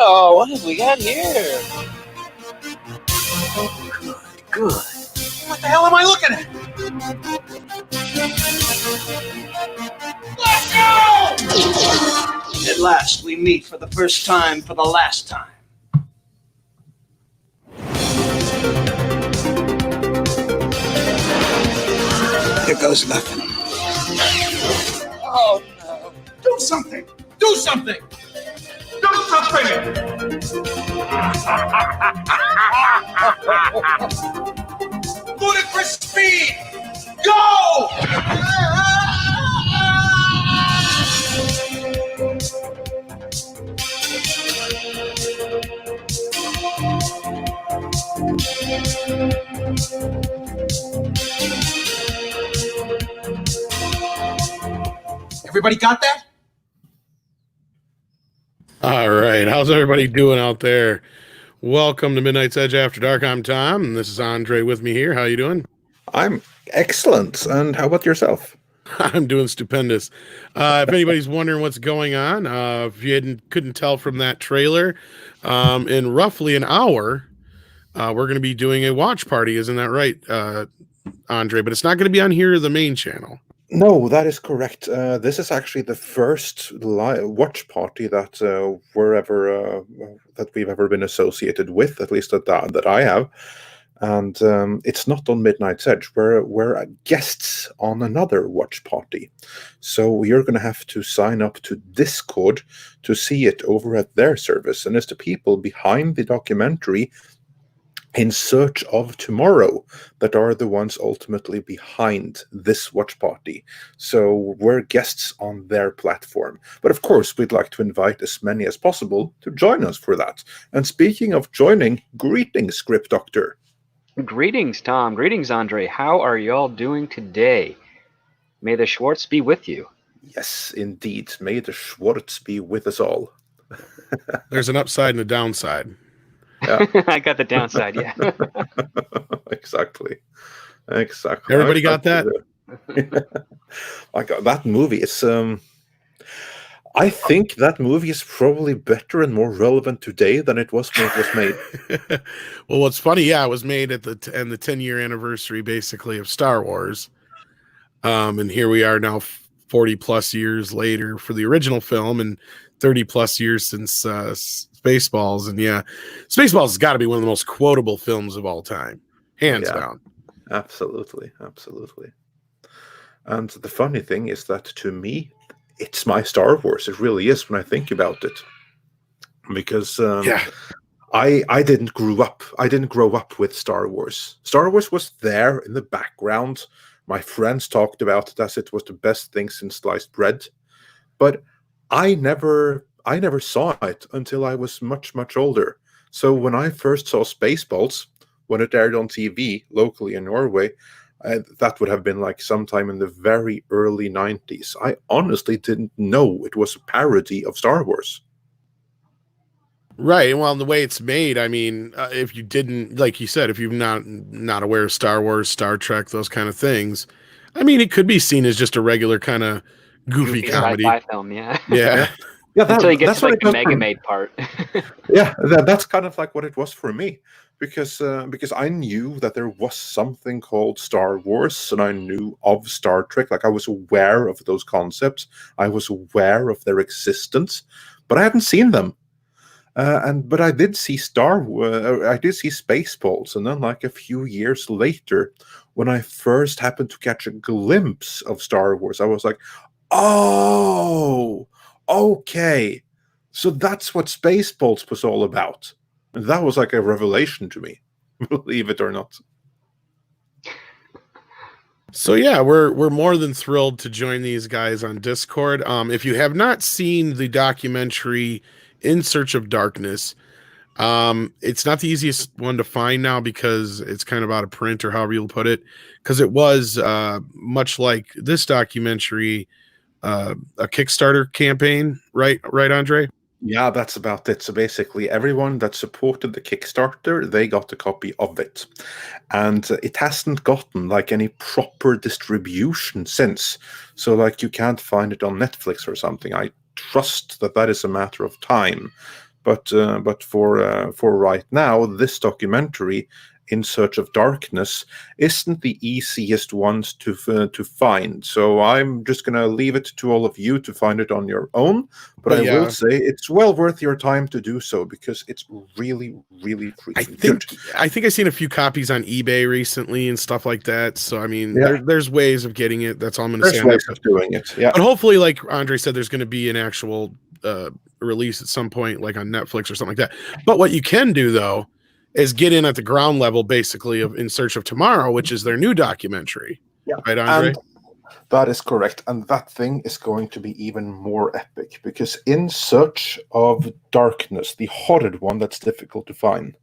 Oh, what have we got here? Good. What the hell am I looking at? Let's go! At last, we meet for the first time for the last time. Here goes nothing. Oh, no. Do something! Do something! Do something! Ludicrous speed! Go! Everybody got that? All right. How's everybody doing out there? Welcome to Midnight's Edge After Dark. I'm Tom, and this is Andre with me here. How you doing? I'm excellent. And how about yourself? I'm doing stupendous. If anybody's wondering what's going on, if you couldn't tell from that trailer, in roughly an hour, we're going to be doing a watch party. Isn't that right, Andre? But it's not going to be on here, the main channel. No, that is correct. This is actually the first watch party that that we've ever been associated with, at least that I have. And it's not on Midnight's Edge. We're guests on another watch party. So you're going to have to sign up to Discord to see it over at their service. And it's the people behind the documentary In Search of Tomorrow that are the ones ultimately behind this watch party. So we're guests on their platform. But of course, we'd like to invite as many as possible to join us for that. And speaking of joining, greetings, Script Doctor. Greetings, Tom. Greetings, Andre. How are y'all doing today? May the Schwartz be with you. Yes, indeed. May the Schwartz be with us all. There's an upside and a downside. Yeah. I got the downside, yeah. Exactly. Everybody got that? Like that movie is I think that movie is probably better and more relevant today than it was when it was made. Well, what's funny, it was made at the 10-year anniversary, basically, of Star Wars. And here we are now 40 plus years later for the original film and 30 plus years since Spaceballs. And yeah, Spaceballs has got to be one of the most quotable films of all time. Hands down. Absolutely. And the funny thing is that to me, it's my Star Wars. It really is when I think about it. Because I didn't grow up with Star Wars. Star Wars was there in the background. My friends talked about it as it was the best thing since sliced bread. But I never saw it until I was much, much older. So when I first saw Spaceballs, when it aired on TV locally in Norway, that would have been like sometime in the very early 90s. I honestly didn't know it was a parody of Star Wars. Right. Well, the way it's made, I mean, if you didn't, like you said, if you're not aware of Star Wars, Star Trek, those kind of things, I mean, it could be seen as just a regular kind of goofy comedy. Sci-fi film, yeah. Yeah. Yeah, until you get to like the Mega Maid part. Yeah, that's kind of like what it was for me. Because I knew that there was something called Star Wars, and I knew of Star Trek. Like I was aware of those concepts, I was aware of their existence, but I hadn't seen them. But I did see I did see Spaceballs, and then like a few years later, when I first happened to catch a glimpse of Star Wars, I was like, "Oh, okay, so that's what Spaceballs was all about." And that was like a revelation to me, believe it or not. So yeah, we're more than thrilled to join these guys on Discord. If you have not seen the documentary In Search of Darkness, it's not the easiest one to find now because it's kind of out of print, or however you'll put it, because it was much like this documentary, a Kickstarter campaign, right, Andre? Yeah, that's about it. So basically, everyone that supported the Kickstarter, they got a copy of it. And it hasn't gotten like any proper distribution since. So like you can't find it on Netflix or something. I trust that is a matter of time. But for right now, this documentary, In Search of Darkness, isn't the easiest ones to find. So I'm just gonna leave it to all of you to find it on your own. But I will say it's well worth your time to do so, because it's really, really freaking good. I think I've seen a few copies on eBay recently and stuff like that. So I mean, Yeah. there's ways of getting it. That's all I'm going to say. There's ways of doing it. Yeah. But hopefully, like Andre said, there's going to be an actual release at some point, like on Netflix or something like that. But what you can do though is get in at the ground level, basically, of In Search of Tomorrow, which is their new documentary. Yeah. Right, Andre? And that is correct. And that thing is going to be even more epic, because In Search of Darkness, the horrid one that's difficult to find,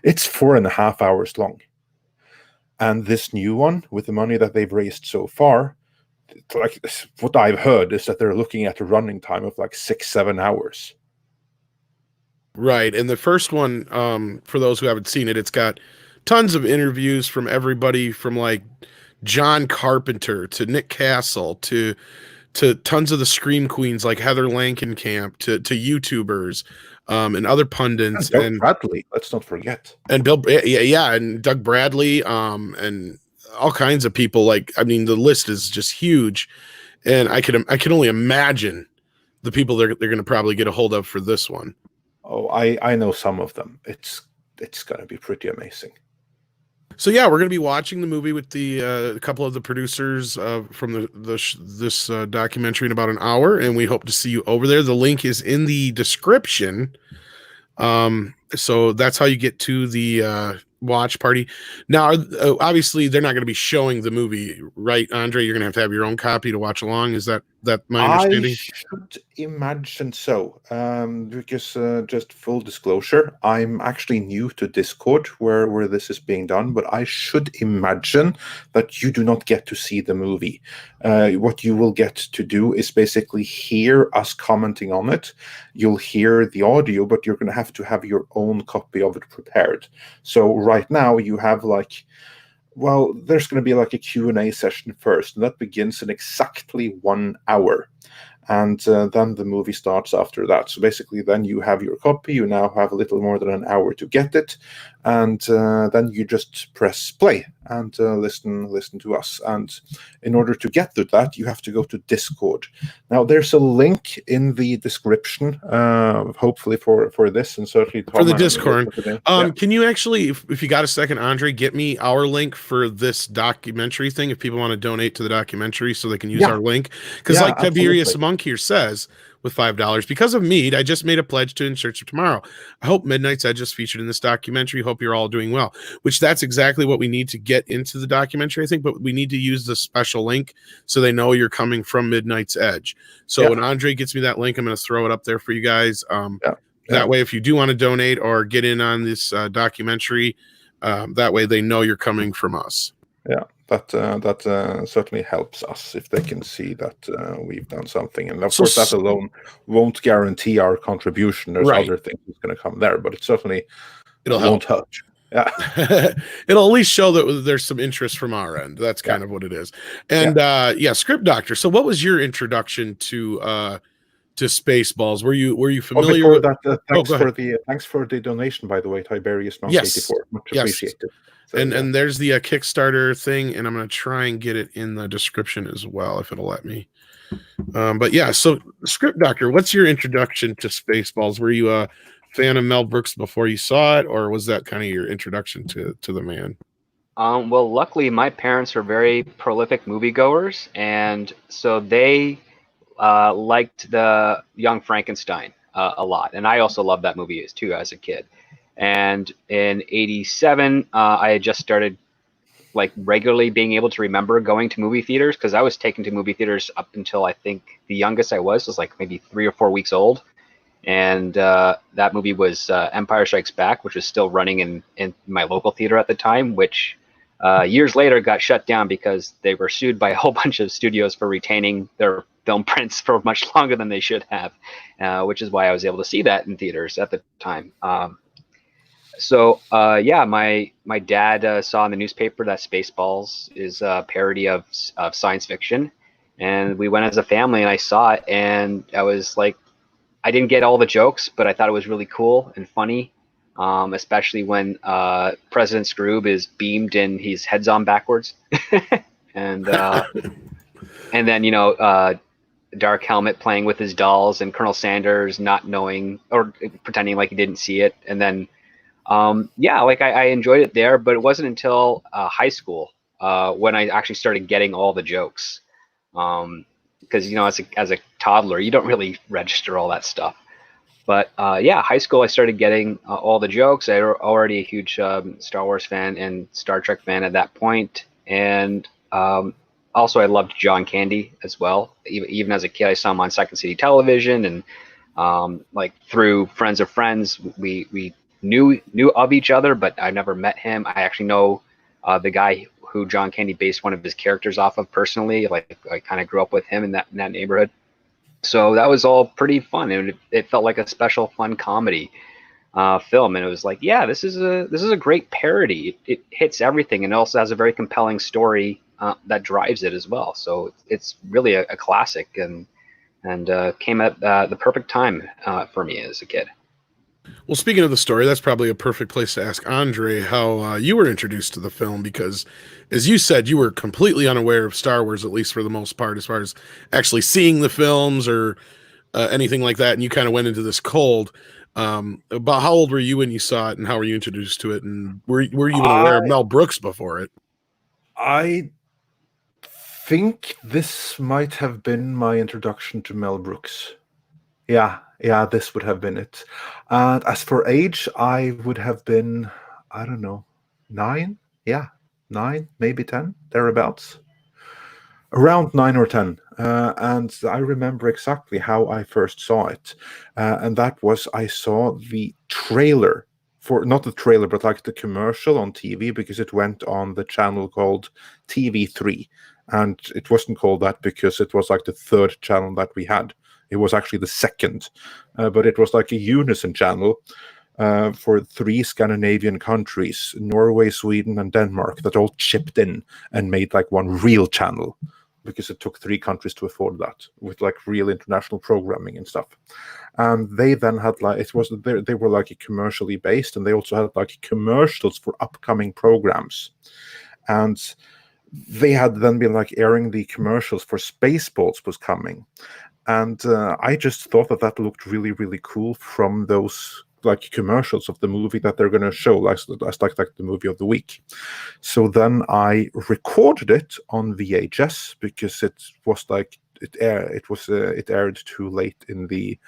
it's 4.5 hours long. And this new one, with the money that they've raised so far, like what I've heard is that they're looking at a running time of like 6-7 hours. Right. And the first one, for those who haven't seen it, it's got tons of interviews from everybody from like John Carpenter to Nick Castle to tons of the Scream Queens like Heather Langenkamp to YouTubers and other pundits. And Doug Bradley, let's not forget. And Bill, and Doug Bradley, and all kinds of people. Like, I mean, the list is just huge. And I can only imagine the people they're going to probably get a hold of for this one. Oh, I know some of them. It's going to be pretty amazing. So yeah, we're going to be watching the movie with the a couple of the producers from this documentary in about an hour, and we hope to see you over there. The link is in the description. So that's how you get to the watch party. Now, obviously, they're not going to be showing the movie, right, Andre? You're going to have your own copy to watch along. Is that my understanding? I should imagine so. Because just full disclosure, I'm actually new to Discord where this is being done, but I should imagine that you do not get to see the movie. What you will get to do is basically hear us commenting on it. You'll hear the audio, but you're going to have your own copy of it prepared. So right now you have there's going to be like a Q&A session first, and that begins in exactly 1 hour. And then the movie starts after that. So basically, then you have your copy. You now have a little more than an hour to get it, and then you just press play and listen to us. And in order to get to that, you have to go to Discord. Now, there's a link in the description, hopefully for this, and certainly Tom for the Discord. Yeah. Can you actually, if you got a second, Andre, get me our link for this documentary thing? If people want to donate to the documentary, so they can use our link, because like Tiberius Monk here says, with $5, because of Mead, I just made a pledge to In Search of Tomorrow. I hope Midnight's Edge is featured in this documentary. Hope you're all doing well. Which that's exactly what we need to get into the documentary, I think. But we need to use the special link so they know you're coming from Midnight's Edge. So when Andre gets me that link, I'm going to throw it up there for you guys. That way, if you do want to donate or get in on this documentary, that way they know you're coming from us. Yeah, that certainly helps us if they can see that we've done something. And of course, that alone won't guarantee our contribution. There's other things that's going to come there, but it certainly won't hurt. Yeah, it'll at least show that there's some interest from our end. That's kind of what it is. And Script Doctor. So, what was your introduction to Spaceballs? Were you familiar? Before that, thanks for the donation, by the way, Tiberius Monk 84. Much appreciated. So, and there's the Kickstarter thing, and I'm going to try and get it in the description as well if it'll let me. So Script Doctor, what's your introduction to Spaceballs? Were you a fan of Mel Brooks before you saw it, or was that kind of your introduction to the man? Well, luckily, my parents were very prolific moviegoers, and so they liked the Young Frankenstein a lot, and I also loved that movie too as a kid. And in '87, I had just started like regularly being able to remember going to movie theaters, because I was taken to movie theaters up until I think the youngest I was like maybe 3 or 4 weeks old. And that movie was Empire Strikes Back, which was still running in my local theater at the time, which years later got shut down because they were sued by a whole bunch of studios for retaining their film prints for much longer than they should have, which is why I was able to see that in theaters at the time. My dad saw in the newspaper that Spaceballs is a parody of science fiction, and we went as a family, and I saw it, and I was like I didn't get all the jokes, but I thought it was really cool and funny, especially when President Scrooge is beamed and his head's on backwards, and then Dark Helmet playing with his dolls, and Colonel Sanders not knowing or pretending like he didn't see it, and then like I enjoyed it there, but it wasn't until high school when I actually started getting all the jokes. Because as a toddler, you don't really register all that stuff. But high school, I started getting all the jokes. I was already a huge Star Wars fan and Star Trek fan at that point, and also I loved John Candy as well. Even as a kid, I saw him on Second City Television, and like through friends of friends, we knew of each other, but I never met him. I actually know the guy who John Candy based one of his characters off of personally. Like I kind of grew up with him in that neighborhood. So that was all pretty fun, and it felt like a special, fun comedy film. And it was like, yeah, this is a great parody. It hits everything, and it also has a very compelling story that drives it as well. So it's really a classic, and came at the perfect time for me as a kid. Well, speaking of the story, that's probably a perfect place to ask Andre how you were introduced to the film, because, as you said, you were completely unaware of Star Wars, at least for the most part, as far as actually seeing the films or anything like that, and you kind of went into this cold. About how old were you when you saw it, and how were you introduced to it, and were you even aware of Mel Brooks before it? I think this might have been my introduction to Mel Brooks. Yeah, this would have been it. And as for age, I would have been, I don't know, 9? Yeah, 9, maybe 10, thereabouts. Around 9 or 10. And I remember exactly how I first saw it. And that was, I saw the trailer not the trailer, but like the commercial on TV, because it went on the channel called TV3. And it wasn't called that because it was like the third channel that we had. It was actually the second, but it was like a unison channel for 3 Scandinavian countries, Norway, Sweden, and Denmark, that all chipped in and made like one real channel, because it took 3 countries to afford that, with like real international programming and stuff. And they then had like, they were like commercially based, and they also had like commercials for upcoming programs. And they had then been like airing the commercials for Spaceballs was coming. And I just thought that looked really, really cool from those like commercials of the movie that they're going to show as like the movie of the week. So then I recorded it on VHS, because it was like it aired too late in the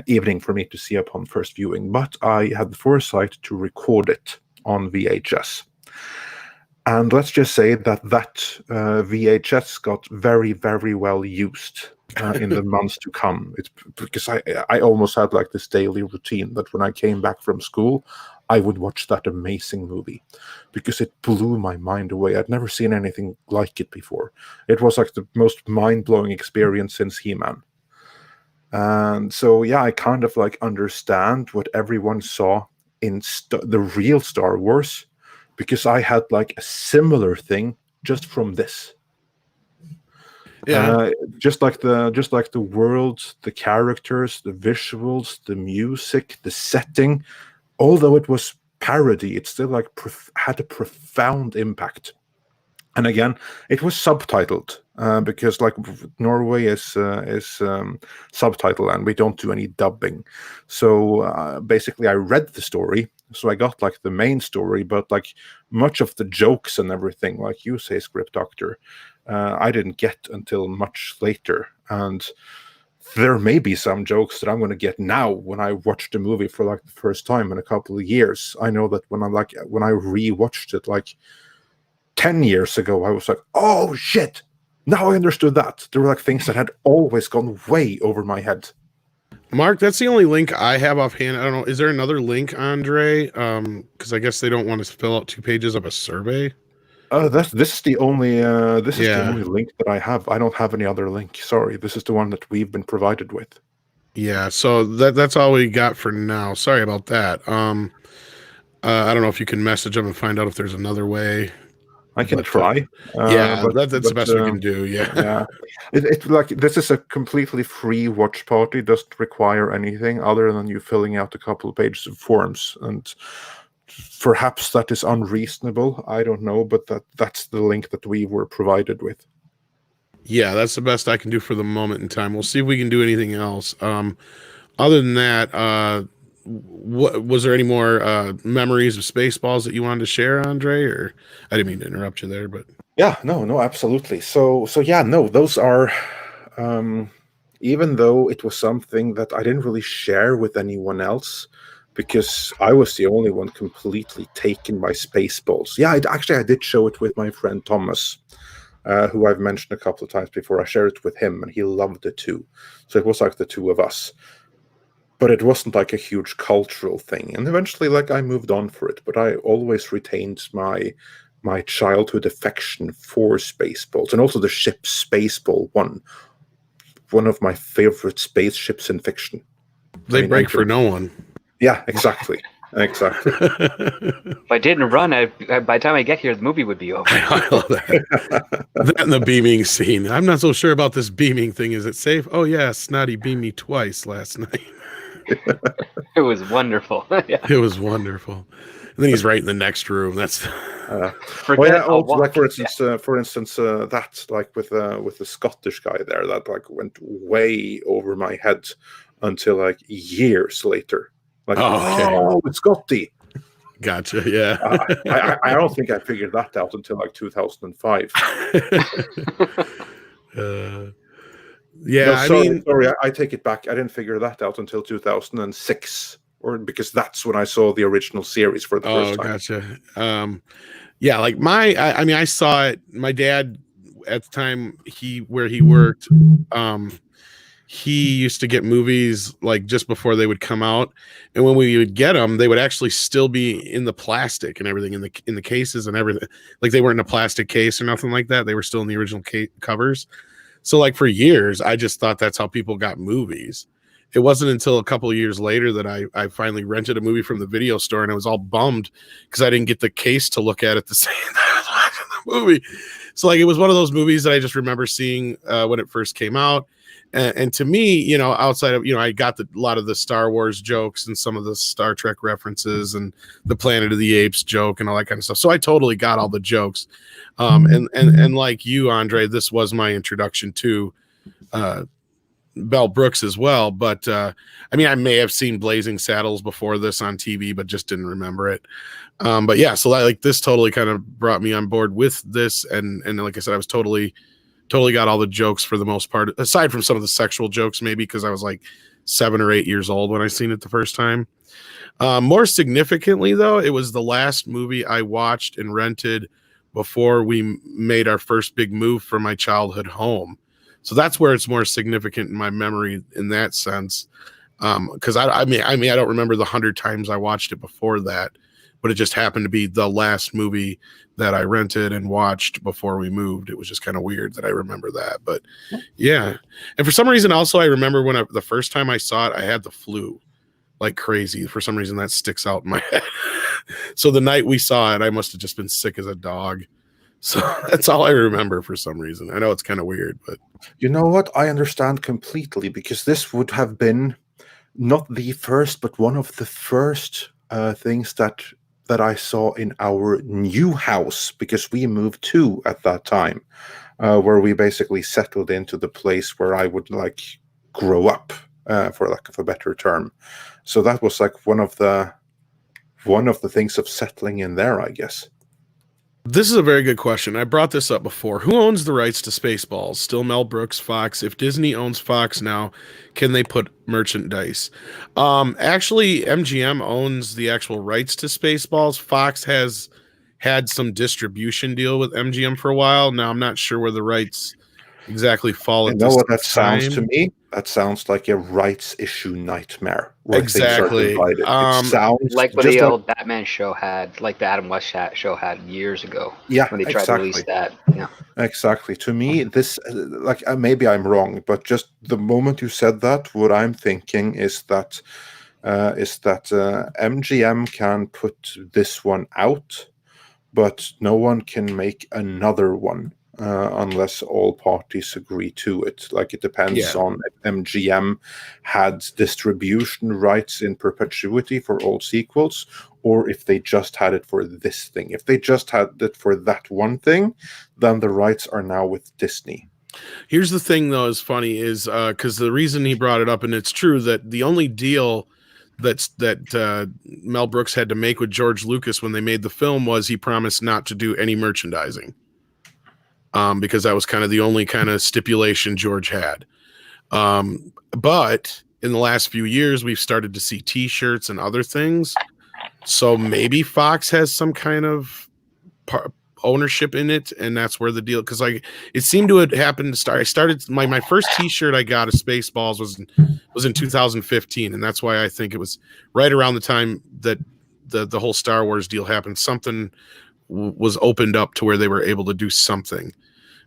evening for me to see upon first viewing. But I had the foresight to record it on VHS. And let's just say that VHS got very, very well used in the months to come. It's because I almost had like this daily routine that when I came back from school, I would watch that amazing movie, because it blew my mind away. I'd never seen anything like it before. It was like the most mind-blowing experience since He-Man. And so, yeah, I kind of like understand what everyone saw in the real Star Wars, because I had like a similar thing just from this. Yeah, just like the world, the characters, the visuals, the music, the setting. Although it was parody, it still like had a profound impact. And again, it was subtitled because like Norway is subtitle, and we don't do any dubbing. So basically, I read the story, so I got like the main story, but like much of the jokes and everything, like you say, Script Doctor, I didn't get until much later. And there may be some jokes that I'm going to get now when I watch the movie for like the first time in a couple of years. I know that when I rewatched it like 10 years ago, I was like, oh shit, now I understood that. There were like things that had always gone way over my head. Mark, that's the only link I have offhand. I don't know. Is there another link, Andre? Because I guess they don't want to fill out 2 pages of a survey. This is the only the only link that I have. I don't have any other link. Sorry, this is the one that we've been provided with. Yeah, so that's all we got for now. Sorry about that. I don't know if you can message them and find out if there's another way. I can But, try. yeah, But that's the best we can do. Yeah. yeah, it like this is a completely free watch party. Doesn't require anything other than you filling out a couple of pages of forms, and perhaps that is unreasonable. I don't know, but that's the link that we were provided with. Yeah, that's the best I can do for the moment in time. We'll see if we can do anything else. Other than that, what was there any more memories of Spaceballs that you wanted to share, Andre? Or I didn't mean to interrupt you there, but Yeah, no, absolutely. So yeah, no, those are. Even though it was something that I didn't really share with anyone else, because I was the only one completely taken by Spaceballs. Yeah, I did show it with my friend Thomas, who I've mentioned a couple of times before. I shared it with him, and he loved it too. So it was like the two of us. But it wasn't like a huge cultural thing. And eventually, like, I moved on for it. But I always retained my childhood affection for Spaceballs, and also the ship Spaceball one of my favorite spaceships in fiction. they break for no one. Yeah, exactly. Exactly. If I didn't run, by the time I get here, the movie would be over. I love that. That and the beaming scene. I'm not so sure about this beaming thing. Is it safe? Oh yeah, Snotty beamed me twice last night. It was wonderful. Yeah. It was wonderful. And then he's right in the next room. That's like for instance, that like with the Scottish guy there, that like went way over my head until like years later. Like, oh, it's Scotty. Gotcha. Yeah. I don't think I figured that out until like 2005. Yeah, no, sorry, I mean, sorry, I take it back. I didn't figure that out until 2006, or because that's when I saw the original series for the first time. Gotcha. Yeah, like I mean, I saw it. My dad at the time where he worked, he used to get movies like just before they would come out, and when we would get them, they would actually still be in the plastic and everything in the cases and everything. Like they weren't in a plastic case or nothing like that. They were still in the original covers. So like for years, I just thought that's how people got movies. It wasn't until a couple of years later that I finally rented a movie from the video store, and I was all bummed because I didn't get the case to look at the same time I was watching the movie. So like it was one of those movies that I just remember seeing when it first came out. And to me, you know, outside of, you know, I got a lot of the Star Wars jokes and some of the Star Trek references and the Planet of the Apes joke and all that kind of stuff. So I totally got all the jokes. And like you, Andre, this was my introduction to Mel Brooks as well. But I mean, I may have seen Blazing Saddles before this on TV, but just didn't remember it. But yeah, so like this totally kind of brought me on board with this. And like I said, I was totally got all the jokes for the most part, aside from some of the sexual jokes, maybe because I was like 7 or 8 years old when I seen it the first time. More significantly, though, it was the last movie I watched and rented before we made our first big move from my childhood home. So that's where it's more significant in my memory in that sense. Because I mean, I don't remember the 100 times I watched it before that, but it just happened to be the last movie that I rented and watched before we moved. It was just kind of weird that I remember that, but yeah. And for some reason, also, I remember when the first time I saw it, I had the flu like crazy. For some reason, that sticks out in my head. So the night we saw it, I must have just been sick as a dog. So that's all I remember for some reason. I know it's kind of weird, but you know what? I understand completely, because this would have been not the first, but one of the first things that I saw in our new house, because we moved to at that time, where we basically settled into the place where I would like grow up, for lack of a better term. So that was like one of the things of settling in there, I guess. This is a very good question. I brought this up before. Who owns the rights to Spaceballs? Still Mel Brooks, Fox? If Disney owns Fox now, can they put merchandise? Actually, MGM owns the actual rights to Spaceballs. Fox has had some distribution deal with MGM for a while. Now, I'm not sure where the rights exactly fall at this time. You know what that sounds to me? That sounds like a rights issue nightmare. Exactly. It sounds like what the old Batman show had, like the Adam West show had years ago. Yeah, when they tried to release that. Yeah, exactly. To me, this like maybe I'm wrong, but just the moment you said that, what I'm thinking is that MGM can put this one out, but no one can make another one unless all parties agree to it. Like, it depends on if MGM had distribution rights in perpetuity for all sequels, or if they just had it for this thing. If they just had it for that one thing, then the rights are now with Disney. Here's the thing, though, is funny is because the reason he brought it up, and it's true, that the only deal that Mel Brooks had to make with George Lucas when they made the film was he promised not to do any merchandising, because that was kind of the only kind of stipulation George had. But in the last few years, we've started to see T-shirts and other things. So maybe Fox has some kind of ownership in it, and that's where the deal, because like it seemed to have happened to start. I started my first T-shirt I got of Spaceballs was in 2015, and that's why I think it was right around the time that the whole Star Wars deal happened. Something was opened up to where they were able to do something,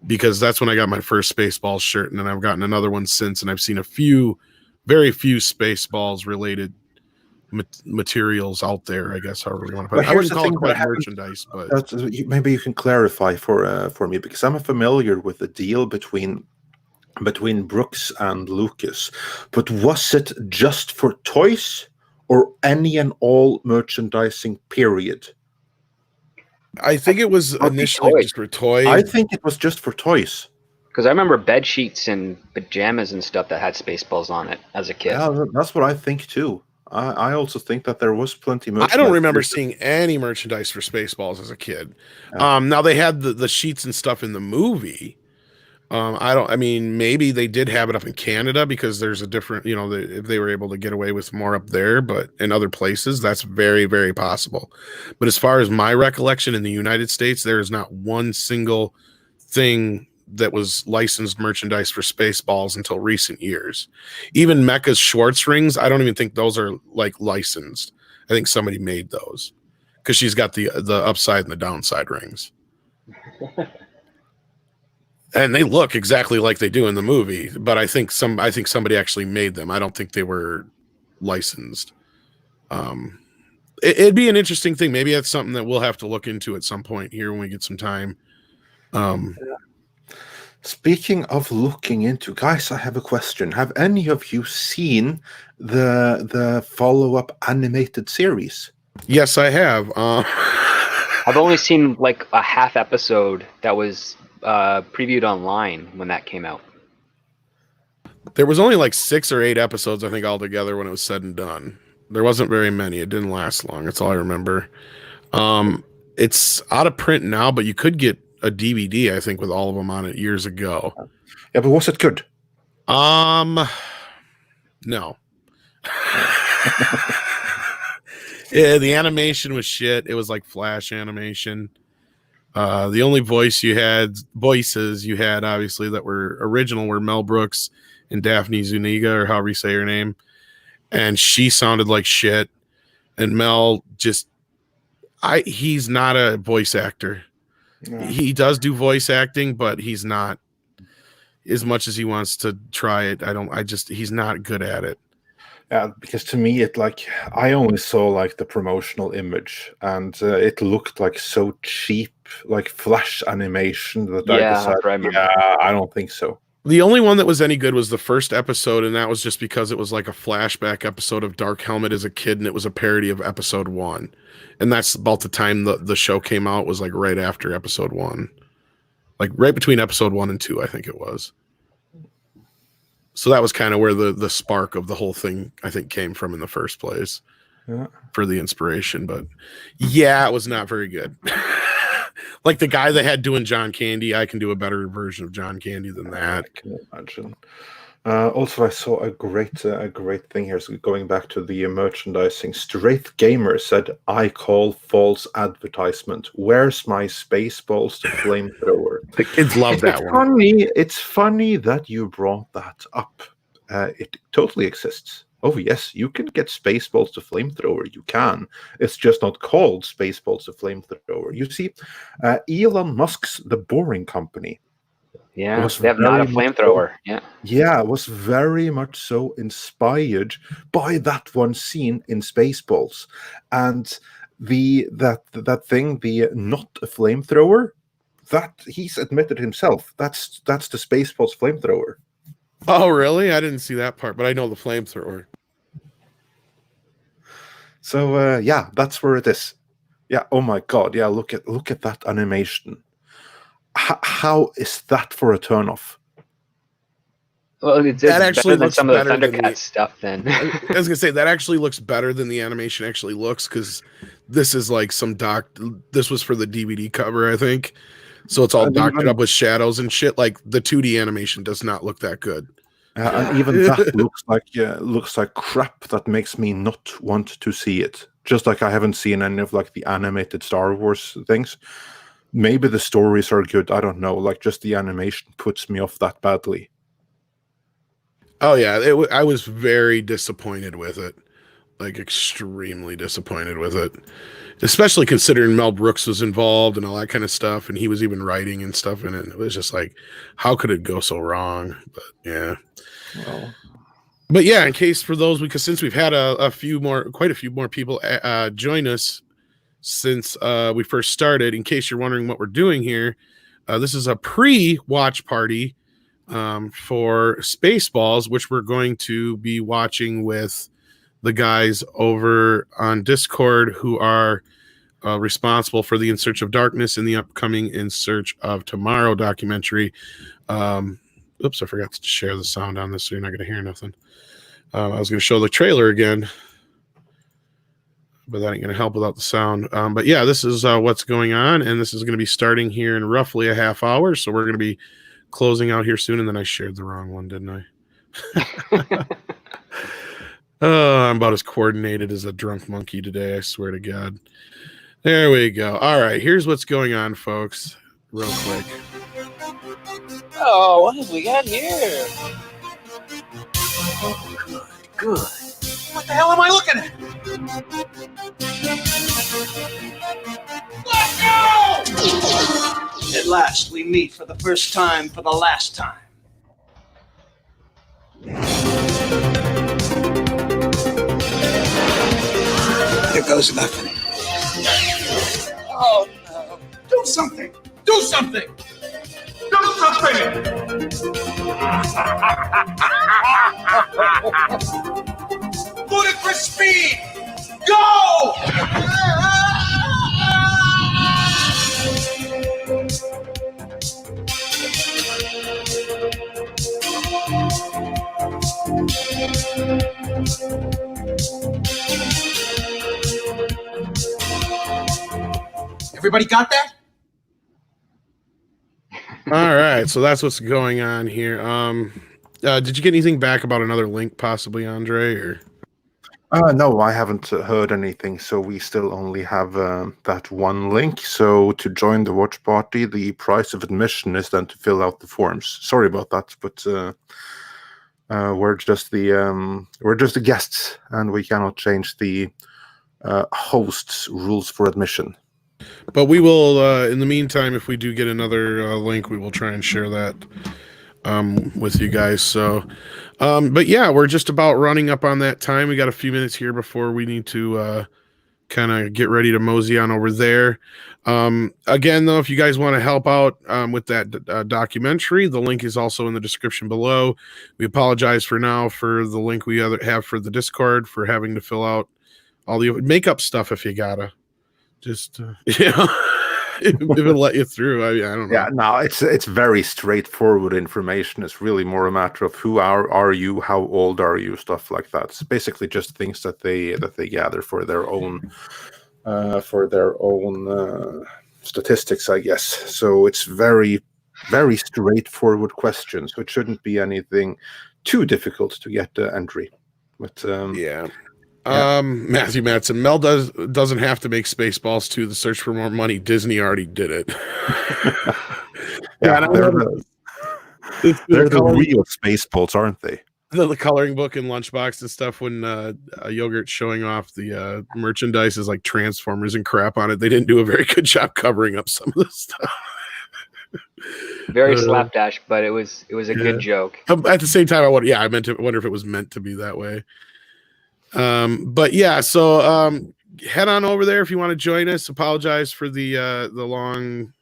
because that's when I got my first Spaceballs shirt, and then I've gotten another one since, and I've seen very few Spaceballs related materials out there, I guess, however you want to put it. I wouldn't call it quite merchandise, but maybe you can clarify for me, because I'm familiar with the deal between Brooks and Lucas, but was it just for toys or any and all merchandising, period? I think it was initially just for toys. I think it was just for toys. Because I remember bed sheets and pajamas and stuff that had Spaceballs on it as a kid. Yeah, that's what I think too. I also think that there was plenty of merchandise. I don't remember seeing any merchandise for Spaceballs as a kid. Now they had the sheets and stuff in the movie. I mean, maybe they did have it up in Canada because there's a different, if they were able to get away with more up there, but in other places, that's very, very possible. But as far as my recollection in the United States, there is not one single thing that was licensed merchandise for Spaceballs until recent years. Even Mecha's Schwartz rings, I don't even think those are like licensed. I think somebody made those because she's got the upside and the downside rings. And they look exactly like they do in the movie, but I think somebody actually made them. I don't think they were licensed. It'd be an interesting thing. Maybe that's something that we'll have to look into at some point here when we get some time. Speaking of looking into, guys, I have a question. Have any of you seen the follow-up animated series? Yes, I have. I've only seen like a half episode that was previewed online when that came out. There was only like 6 or 8 episodes, I think, altogether when it was said and done. There wasn't very many. It didn't last long. That's all I remember. It's out of print now, but you could get a DVD, I think, with all of them on it years ago. Yeah, but was it good? No. Yeah, the animation was shit. It was like Flash animation. The only voices you had, obviously, that were original were Mel Brooks and Daphne Zuniga, or however you say her name. And she sounded like shit. And Mel he's not a voice actor. No. He does do voice acting, but he's not as much as he wants to try it. He's not good at it. Yeah, because to me, I only saw like the promotional image, and it looked like so cheap, like Flash animation that I decided, I don't think so. The only one that was any good was the first episode, and that was just because it was like a flashback episode of Dark Helmet as a kid, and it was a parody of episode 1. And that's about the time the show came out, was like right after episode 1. Like right between episode 1 and 2, I think it was. So that was kind of where the spark of the whole thing, I think, came from in the first place, for the inspiration. But yeah, it was not very good. Like the guy they had doing John Candy, I can do a better version of John Candy than that. I can imagine. Also, I saw a great thing here. So going back to the merchandising, Strafe Gamer said, "I call false advertisement. Where's my Spaceballs to flamethrower?" The kids love that one. It's funny that you brought that up. It totally exists. Oh yes, you can get Spaceballs to flamethrower. You can. It's just not called Spaceballs to flamethrower. You see, Elon Musk's The Boring Company. Yeah, they have not a flamethrower. Yeah, it was very much so inspired by that one scene in Spaceballs. And that thing, the not a flamethrower, that he's admitted himself. That's the Spaceballs flamethrower. Oh, really? I didn't see that part, but I know the flamethrower. So yeah, that's where it is. Yeah. Oh my God. Yeah. Look at that animation. How is that for a turnoff? Well, it's That actually better than looks some of the better than Thundercats stuff. Then I was gonna say that actually looks better than the animation actually looks, because this is like this was for the DVD cover, I think. So it's all And doctored even- up with shadows and shit. Like the 2D animation does not look that good. and even that looks like crap. That makes me not want to see it. Just like I haven't seen any of like the animated Star Wars things. Maybe the stories are good. I don't know. Like just the animation puts me off that badly. Oh yeah, I was very disappointed with it, like extremely disappointed with it, especially considering Mel Brooks was involved and all that kind of stuff, and he was even writing and stuff in it. It was just like, how could it go so wrong? But yeah. Well, But yeah, in case for those, because since we've had quite a few more people join us since we first started, in case you're wondering what we're doing here, this is a pre-watch party for Spaceballs, which we're going to be watching with the guys over on Discord who are responsible for the In Search of Darkness and the upcoming In Search of Tomorrow documentary. Oops, I forgot to share the sound on this, so you're not going to hear nothing. I was going to show the trailer again, but that ain't going to help without the sound. But yeah, this is what's going on, and this is going to be starting here in roughly a half hour. So we're going to be closing out here soon. And then I shared the wrong one, didn't I? I'm about as coordinated as a drunk monkey today, I swear to God. There we go. All right, here's what's going on, folks. Real quick. Oh, what have we got here? Good. What the hell am I looking at? Let go! At last, we meet for the first time for the last time. Here goes nothing. Oh, no. Do something! Do something! Do something! Ludicrous speed! Go! Everybody got that? All right, so that's what's going on here. Did you get anything back about another link, possibly, Andre? Or no, I haven't heard anything. So we still only have that one link. So to join the watch party, the price of admission is then to fill out the forms. Sorry about that, but we're just the guests, and we cannot change the host's rules for admission. but we will, in the meantime, if we do get another link, we will try and share that with you guys. So, but yeah, we're just about running up on that time. We got a few minutes here before we need to kind of get ready to mosey on over there. Again, though, if you guys want to help out with that documentary, the link is also in the description below. We apologize for now for the link we have for the Discord for having to fill out all the makeup stuff if you gotta. Just if it'll let you through. I don't know. Yeah, no, it's very straightforward information. It's really more a matter of who are you, how old are you, stuff like that. It's basically just things that they gather for their own statistics, I guess. So it's very, very straightforward questions. So it shouldn't be anything too difficult to get the entry. But Yeah. Yeah. Matthew Matson, Mel doesn't have to make Spaceballs 2, The Search for More Money. Disney already did it. yeah, they're the coloring, real Spaceballs, aren't they? the coloring book and lunchbox and stuff when Yogurt's showing off the merchandise is like Transformers and crap on it. They didn't do a very good job covering up some of the stuff. very slapdash, but it was a good joke. At the same time, I wonder if it was meant to be that way. But yeah, so head on over there if you want to join us. Apologize for the long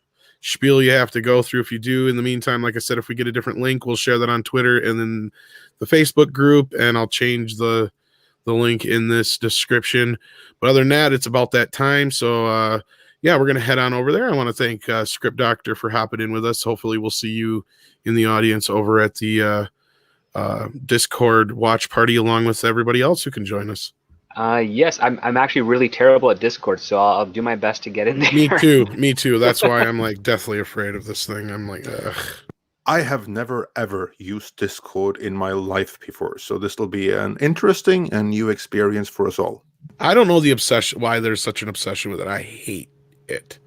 spiel you have to go through if you do. In the meantime, like I said, if we get a different link, we'll share that on Twitter and then the Facebook group, and I'll change the link in this description. But other than that, it's about that time. So yeah, we're gonna head on over there. I want to thank Script Doctor for hopping in with us. Hopefully we'll see you in the audience over at the Discord watch party along with everybody else who can join us. Yes, I'm actually really terrible at Discord, so I'll do my best to get in there. Me too. That's why I'm like deathly afraid of this thing. I'm like, ugh. I have never ever used Discord in my life before, so this will be an interesting and new experience for us all. I don't know the obsession, why there's such an obsession with it. I hate it,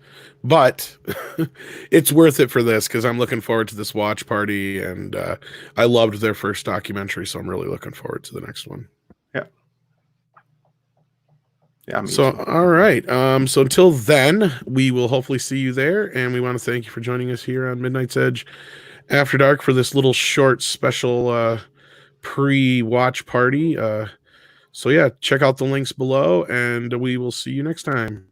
but it's worth it for this because I'm looking forward to this watch party, and I loved their first documentary, so I'm really looking forward to the next one. Yeah. So, all right. So until then, we will hopefully see you there, and we want to thank you for joining us here on Midnight's Edge After Dark for this little short special pre-watch party. So yeah, check out the links below, and we will see you next time.